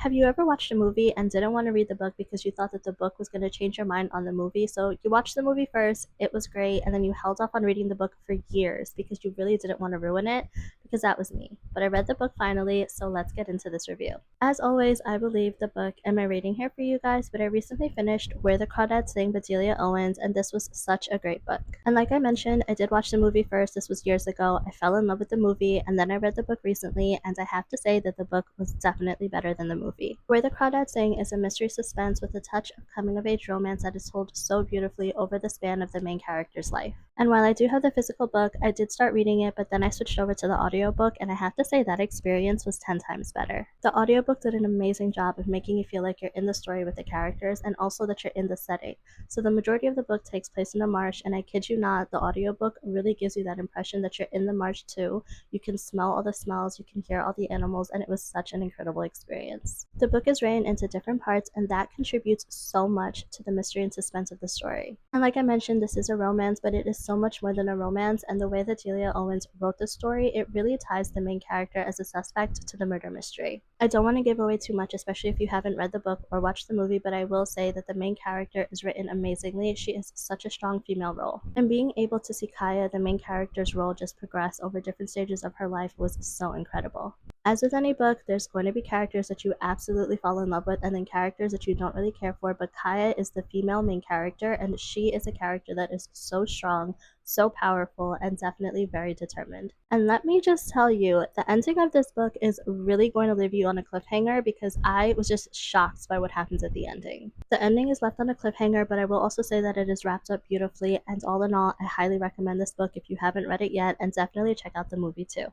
Have you ever watched a movie and didn't want to read the book because you thought that the book was going to change your mind on the movie? So you watched the movie first, it was great, and then you held off on reading the book for years because you really didn't want to ruin it, because that was me. But I read the book finally, so let's get into this review. As always, I will leave the book and my rating here for you guys, but I recently finished Where the Crawdads Sing by Delia Owens, and this was such a great book. And like I mentioned, I did watch the movie first. This was years ago. I fell in love with the movie, and then I read the book recently, and I have to say that the book was definitely better than the movie. Where the Crawdads Sing is a mystery suspense with a touch of coming-of-age romance that is told so beautifully over the span of the main character's life. And while I do have the physical book, I did start reading it, but then I switched over to the audiobook, and I have to say that experience was 10 times better. The audiobook did an amazing job of making you feel like you're in the story with the characters, and also that you're in the setting. So the majority of the book takes place in a marsh, and I kid you not, the audiobook really gives you that impression that you're in the marsh too. You can smell all the smells, you can hear all the animals, and it was such an incredible experience. The book is written into different parts, and that contributes so much to the mystery and suspense of the story. And like I mentioned, this is a romance, but it is so much more than a romance, and the way that Delia Owens wrote the story, it really ties the main character as a suspect to the murder mystery. I don't want to give away too much, especially if you haven't read the book or watched the movie, but I will say that the main character is written amazingly. She is such a strong female role. And being able to see Kaya, the main character's role, just progress over different stages of her life was so incredible. As with any book, there's going to be characters that you absolutely fall in love with, and then characters that you don't really care for, but Kaya is the female main character, and she is a character that is so strong, so powerful, and definitely very determined. And let me just tell you, the ending of this book is really going to leave you on a cliffhanger, because I was just shocked by what happens at the ending. The ending is left on a cliffhanger, but I will also say that it is wrapped up beautifully, and all in all, I highly recommend this book if you haven't read it yet, and definitely check out the movie too.